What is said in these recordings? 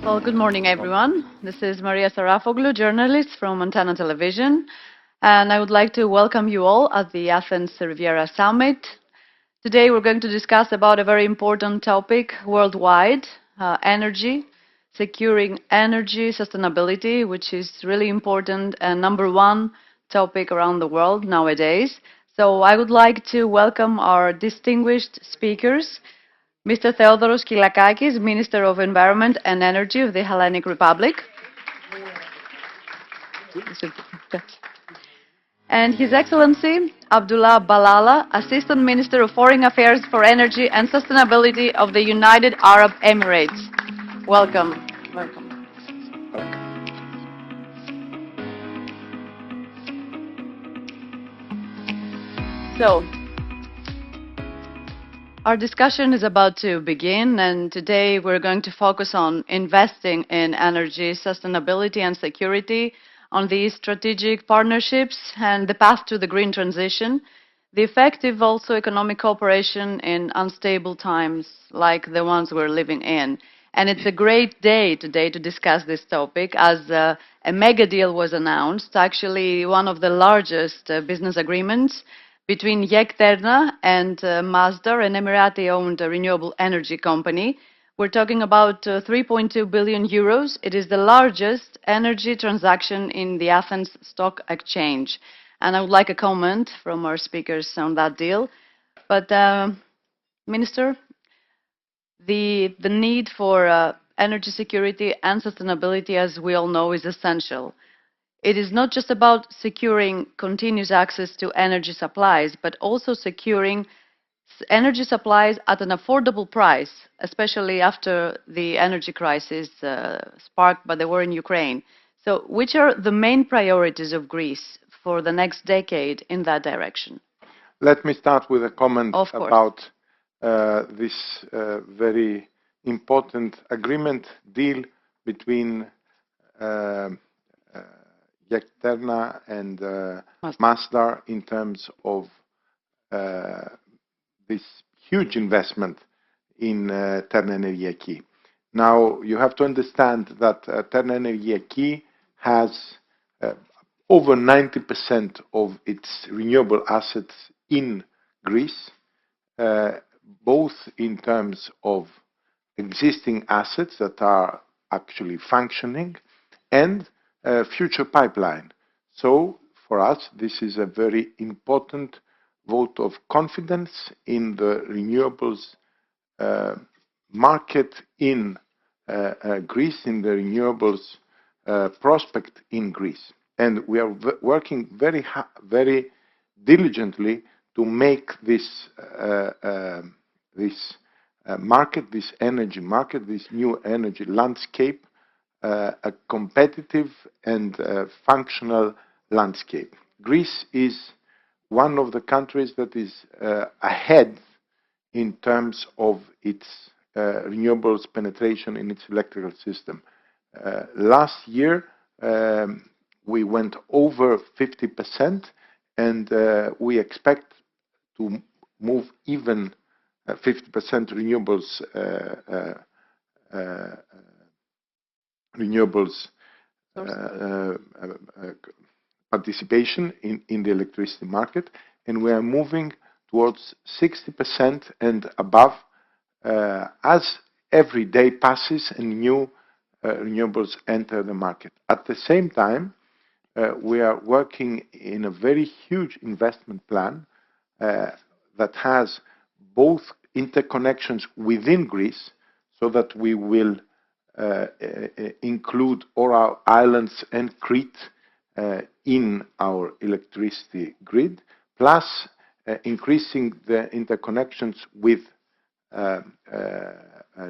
Well, good morning, everyone. This is Maria Sarafoglu, journalist from Montana Television, and I would like to welcome you all at the Athens Riviera Summit. Today, we're going to discuss about a very important topic worldwide, energy, securing energy sustainability, which is really important and number one topic around the world nowadays. So I would like to welcome our distinguished speakers. Mr. Theodoros Kyllakakis, Minister of Environment and Energy of the Hellenic Republic. And His Excellency Abdullah Balala, Assistant Minister of Foreign Affairs for Energy and Sustainability of the United Arab Emirates. Welcome. Welcome. So, our discussion is about to begin, and today we're going to focus on investing in energy sustainability and security, on these strategic partnerships and the path to the green transition, the effective also economic cooperation in unstable times like the ones we're living in. And it's a great day today to discuss this topic as a mega deal was announced, actually one of the largest business agreements between Terna and Masdar, an Emirati-owned renewable energy company. We're talking about 3.2 billion euros. It is the largest energy transaction in the Athens Stock Exchange. And I would like a comment from our speakers on that deal. But, Minister, the need for energy security and sustainability, as we all know, is essential. It is not just about securing continuous access to energy supplies, but also securing energy supplies at an affordable price, especially after the energy crisis sparked by the war in Ukraine. So, which are the main priorities of Greece for the next decade in that direction? Let me start with a comment about this very important agreement deal between Terna and Masdar in terms of this huge investment in Terna Energia. Now, you have to understand that Terna Energia has over 90% of its renewable assets in Greece, both in terms of existing assets that are actually functioning and future pipeline. So, for us, this is a very important vote of confidence in the renewables market in Greece, in the renewables prospect in Greece. And we are working very diligently to make this market, this energy market, this new energy landscape, a competitive and functional landscape. Greece is one of the countries that is ahead in terms of its renewables penetration in its electrical system. Last year, we went over 50%, and we expect to move even 50% renewables participation in the electricity market, and we are moving towards 60% and above as every day passes and new renewables enter the market. At the same time, we are working in a very huge investment plan that has both interconnections within Greece, so that we will include all our islands and Crete in our electricity grid, plus increasing the interconnections with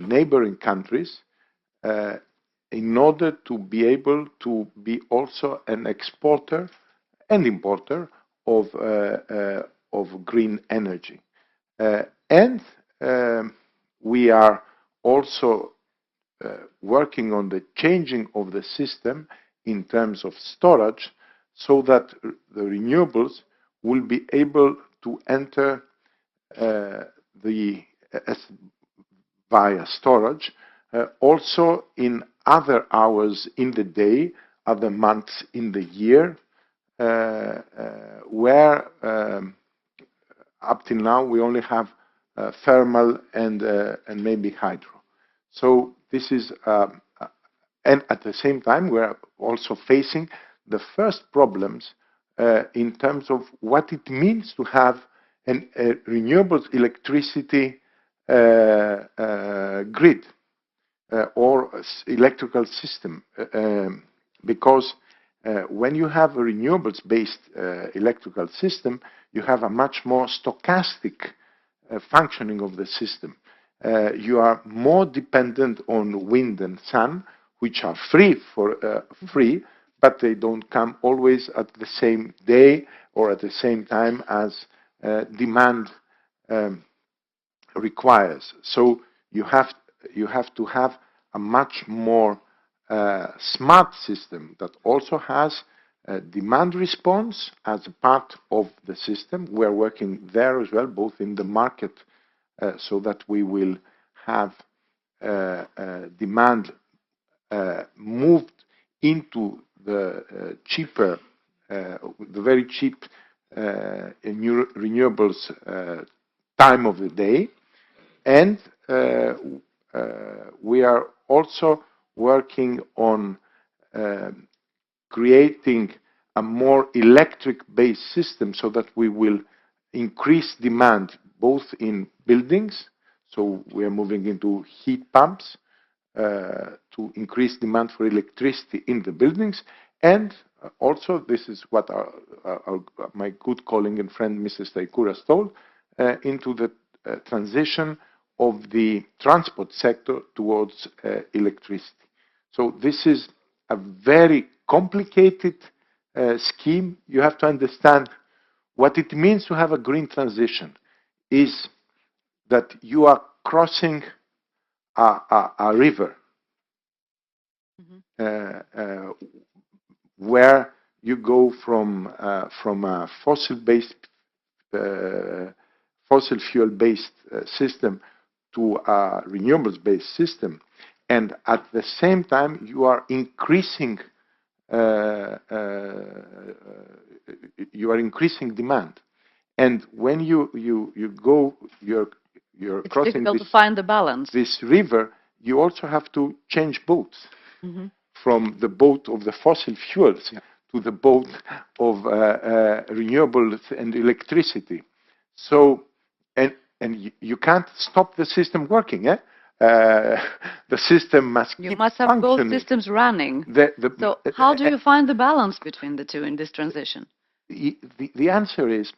neighboring countries in order to be able to be also an exporter and importer of green energy. And we are also working on the changing of the system in terms of storage, so that the renewables will be able to enter via storage also in other hours in the day, other months in the year, where up till now we only have thermal and maybe hydro. So this is, and at the same time, we're also facing the first problems in terms of what it means to have a renewable electricity grid or electrical system. Because when you have a renewables-based electrical system, you have a much more stochastic functioning of the system. You are more dependent on wind and sun, which are free, but they don't come always at the same day or at the same time as demand requires. So you have to have a much more smart system that also has demand response as a part of the system. We are working there as well, both in the market, so that we will have demand moved into the cheaper, the very cheap renewables time of the day. And we are also working on creating a more electric-based system so that we will increase demand both in buildings, so we are moving into heat pumps to increase demand for electricity in the buildings, and also this is what my good colleague and friend Mr. Staikouras told, into the transition of the transport sector towards electricity. So this is a very complicated scheme. You have to understand what it means to have a green transition is that you are crossing a river where you go from a fossil fuel-based system to a renewables-based system, and at the same time you are increasing demand. And when you're It's crossing difficult to find the balance. This river, you also have to change boats from the boat of the fossil fuels to the boat of renewables and electricity. So, and you can't stop the system working. The system must keep You must have functioning. both systems running. So how do you find the balance between the two in this transition? The answer is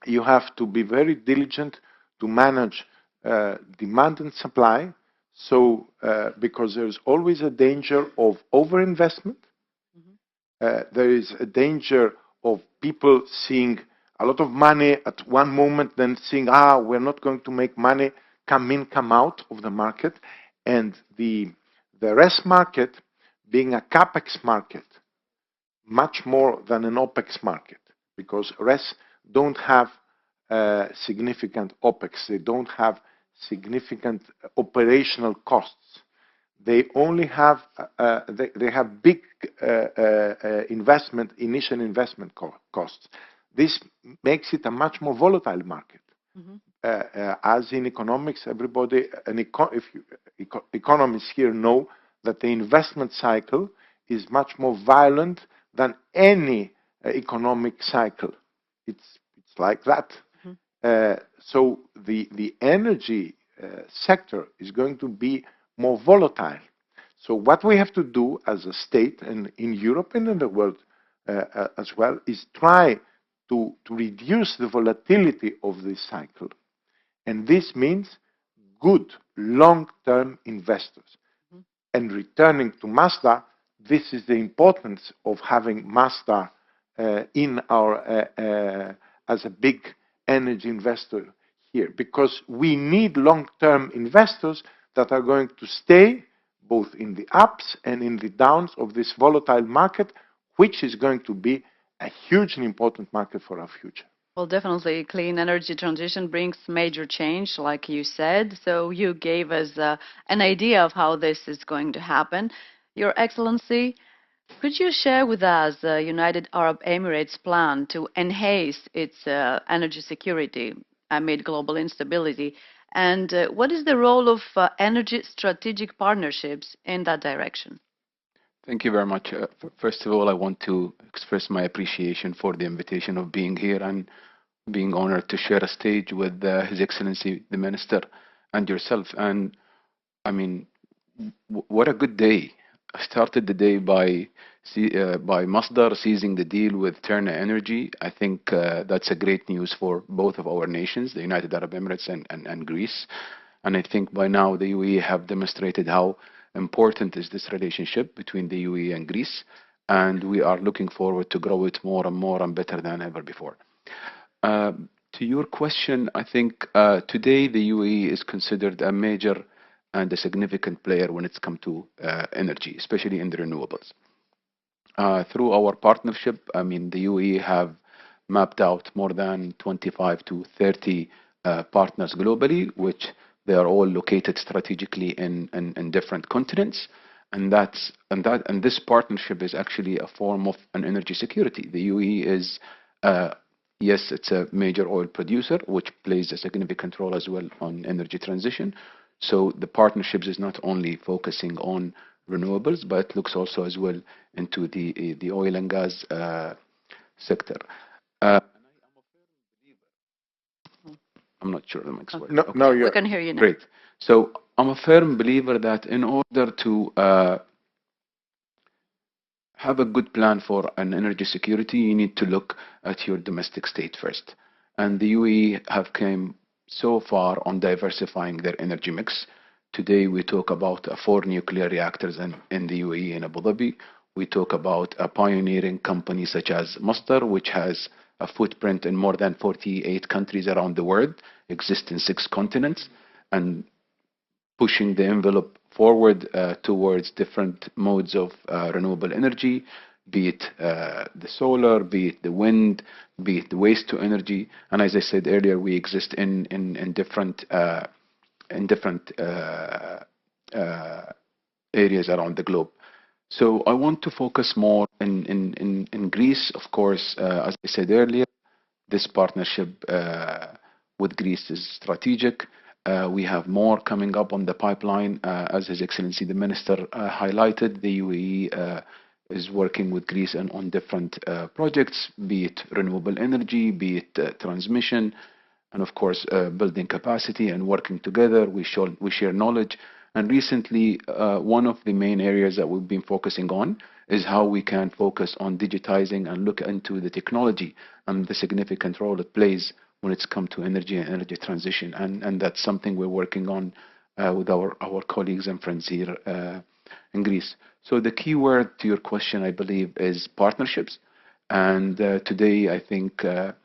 you have to be very diligent to manage demand and supply. So, because there's always a danger of overinvestment, there is a danger of people seeing a lot of money at one moment, then seeing, we're not going to make money, come in, come out of the market. And the RES market being a CapEx market, much more than an OpEx market, because RES don't have significant OpEx. They don't have significant operational costs. They only have they have big initial investment costs. This makes it a much more volatile market. As in economics, everybody, economists here know that the investment cycle is much more violent than any economic cycle. It's like that. So the energy sector is going to be more volatile. So what we have to do as a state, and in Europe and in the world as well, is try to reduce the volatility of this cycle. And this means good long-term investors. And returning to Masdar, this is the importance of having Masdar in our as a big energy investor here, because we need long-term investors that are going to stay both in the ups and in the downs of this volatile market, which is going to be a huge and important market for our future. Well, definitely, clean energy transition brings major change, like you said. So you gave us an idea of how this is going to happen. Your Excellency, could you share with us the United Arab Emirates plan to enhance its energy security amid global instability? And what is the role of energy strategic partnerships in that direction? Thank you very much. First of all, I want to express my appreciation for the invitation of being here and being honored to share a stage with His Excellency the Minister and yourself. And I mean, what a good day. I started the day by Masdar seizing the deal with Terna Energy. I think that's a great news for both of our nations, the United Arab Emirates and Greece. And I think by now the UAE have demonstrated how important is this relationship between the UAE and Greece. And we are looking forward to grow it more and better than ever before. Uh, to your question, I think today the UAE is considered a major and a significant player when it's come to energy, especially in the renewables. Through our partnership, I mean, the UAE have mapped out more than 25 to 30 partners globally, which they are all located strategically in different continents. And this partnership is actually a form of an energy security. The UAE is yes, it's a major oil producer, which plays a significant role as well on energy transition. So the partnerships is not only focusing on renewables, but looks also as well into the oil and gas sector. I'm not sure the mic's working. No, Okay. no, We you're can hear you now. Great. So I'm a firm believer that in order to have a good plan for an energy security, you need to look at your domestic state first. And the UAE have came so far on diversifying their energy mix. Today we talk about 4 nuclear reactors in the UAE in Abu Dhabi. We talk about a pioneering company such as Masdar, which has a footprint in more than 48 countries around the world, exists in 6 continents, and pushing the envelope forward towards different modes of renewable energy, be it the solar, be it the wind, be it the waste to energy. And as I said earlier, we exist in different areas around the globe. So I want to focus more in Greece. Of course, as I said earlier, this partnership with Greece is strategic. We have more coming up on the pipeline. As His Excellency the Minister highlighted, the UAE is working with Greece on different projects, be it renewable energy, be it transmission, and of course building capacity and working together. We share knowledge. And recently, one of the main areas that we've been focusing on is how we can focus on digitizing and look into the technology and the significant role it plays when it's come to energy and energy transition. And that's something we're working on with our colleagues and friends here in Greece. So the key word to your question, I believe, is partnerships. And today, I think the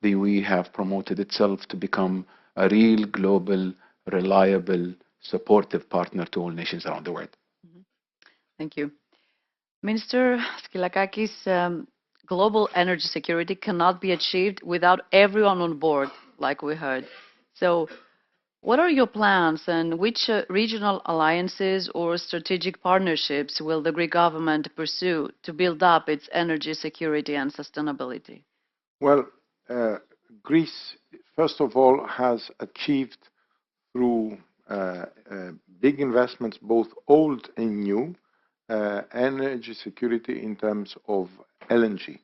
UAE have promoted itself to become a real global, reliable, supportive partner to all nations around the world. Mhm. Thank you. Minister Skylakakis, global energy security cannot be achieved without everyone on board, like we heard. So, what are your plans and which regional alliances or strategic partnerships will the Greek government pursue to build up its energy security and sustainability? well. Greece, first of all, has achieved through big investments, both old and new, energy security in terms of LNG.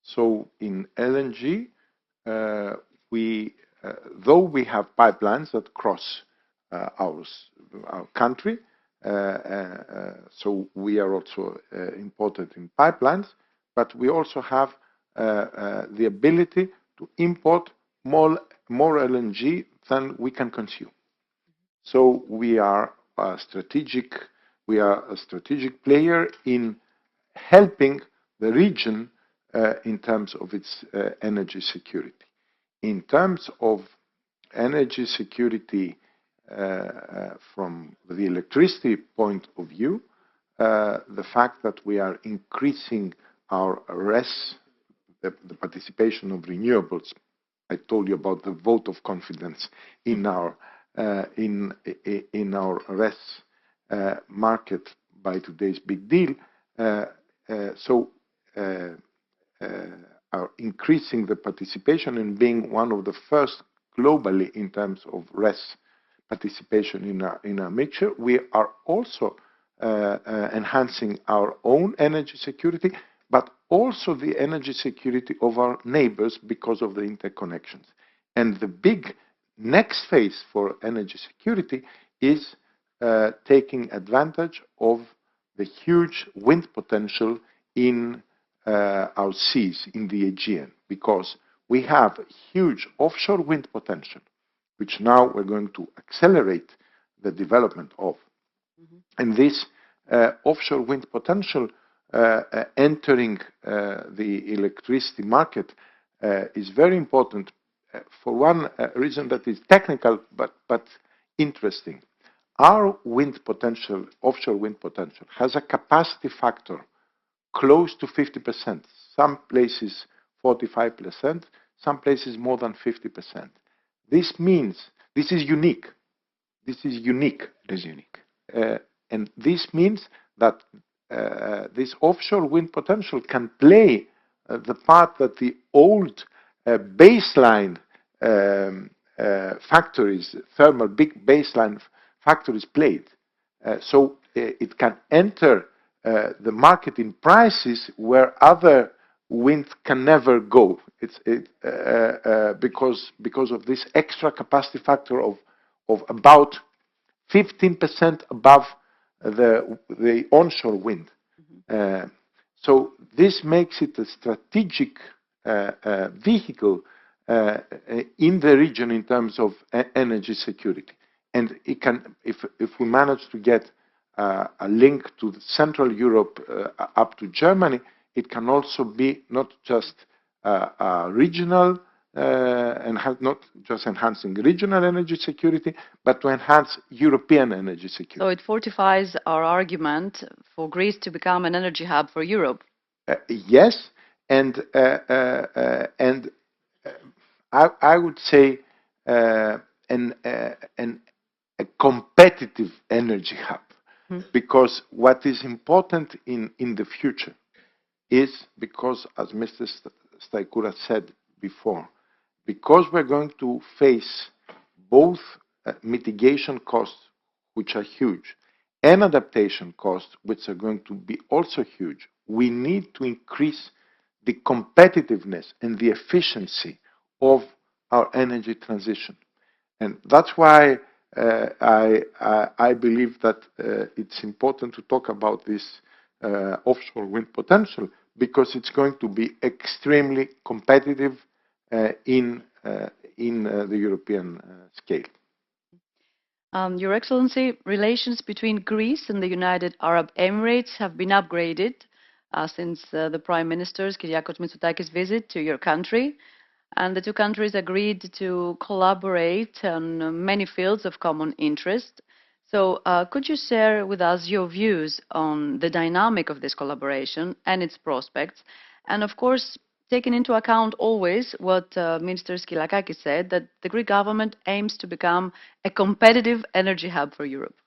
So in LNG, we, though we have pipelines that cross our country, so we are also important in pipelines, but we also have the ability to import more LNG than we can consume. So we are a strategic player in helping the region in terms of its energy security. In terms of energy security from the electricity point of view, the fact that we are increasing our RES the participation of renewables. I told you about the vote of confidence in our RES market by today's big deal. Are increasing the participation and being one of the first globally in terms of RES participation in our mixture. We are also enhancing our own energy security, but also the energy security of our neighbors because of the interconnections. And the big next phase for energy security is taking advantage of the huge wind potential in our seas in the Aegean, because we have huge offshore wind potential, which now we're going to accelerate the development of. And this offshore wind potential entering the electricity market is very important for one reason that is technical but interesting. Our wind potential, offshore wind potential, has a capacity factor close to 50%. Some places 45%, some places more than 50%. This means this is unique. This is unique. It is unique. And this means that this offshore wind potential can play the part that the old baseline factories, thermal big baseline factories played. So it can enter the market in prices where other wind can never go. Because of this extra capacity factor of about 15% above the onshore wind. So this makes it a strategic vehicle in the region in terms of energy security. And it can, if we manage to get a link to Central Europe up to Germany, it can also be not just regional, not just enhancing regional energy security, but to enhance European energy security. So it fortifies our argument for Greece to become an energy hub for Europe. Yes, and I would say a competitive energy hub. Because what is important in the future is, because, as Mr. Staikouras said before, because we're going to face both mitigation costs, which are huge, and adaptation costs, which are going to be also huge, we need to increase the competitiveness and the efficiency of our energy transition. And that's why I believe that it's important to talk about this offshore wind potential, because it's going to be extremely competitive in the European scale. Your Excellency, relations between Greece and the United Arab Emirates have been upgraded since the Prime Minister's Kyriakos Mitsotakis visit to your country. And the two countries agreed to collaborate on many fields of common interest. So could you share with us your views on the dynamic of this collaboration and its prospects? And of course, taking into account always what Minister Skylakakis said, that the Greek government aims to become a competitive energy hub for Europe.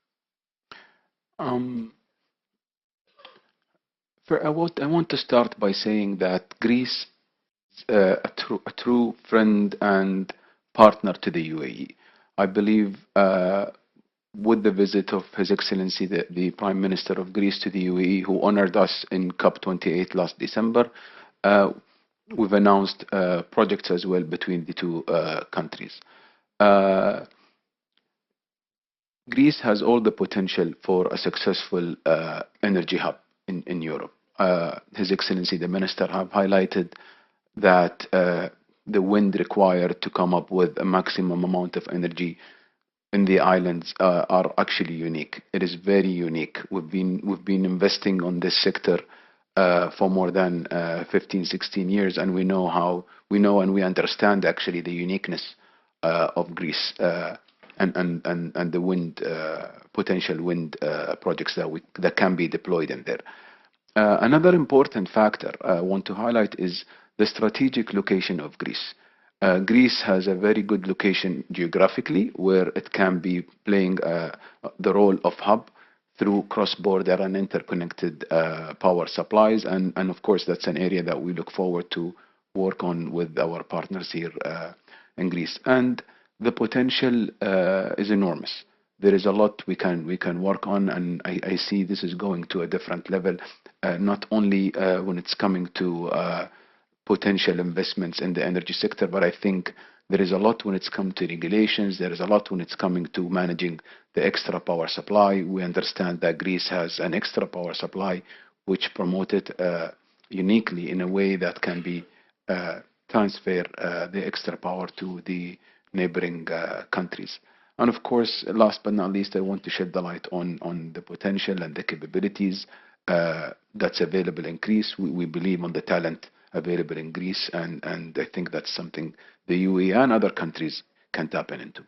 I want to start by saying that Greece a true friend and partner to the UAE. I believe with the visit of His Excellency, the Prime Minister of Greece to the UAE, who honored us in COP28 last December, we've announced projects as well between the two countries. Greece has all the potential for a successful energy hub in Europe. His Excellency, the Minister, have highlighted that the wind required to come up with a maximum amount of energy in the islands are actually unique. It is very unique. We've been investing on this sector for more than 15, 16 years, and we know and we understand actually the uniqueness of Greece and the wind potential wind projects that can be deployed in there. Another important factor I want to highlight is the strategic location of Greece. Greece has a very good location geographically where it can be playing the role of hub through cross-border and interconnected power supplies. And of course, that's an area that we look forward to work on with our partners here in Greece. And the potential is enormous. There is a lot we can work on, and I see this is going to a different level, not only when it's coming to potential investments in the energy sector, but I think there is a lot when it's come to regulations. There is a lot when it's coming to managing the extra power supply. We understand that Greece has an extra power supply which promoted uniquely in a way that can be transfer the extra power to the neighboring countries. And of course, last but not least, I want to shed the light on the potential and the capabilities that's available in Greece. We believe on the talent available in Greece, and I think that's something the UAE and other countries can tap into.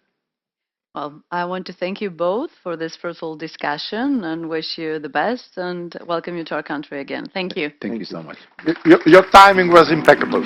Well, I want to thank you both for this fruitful discussion and wish you the best and welcome you to our country again. Thank you. Thank you so much. Your timing was impeccable.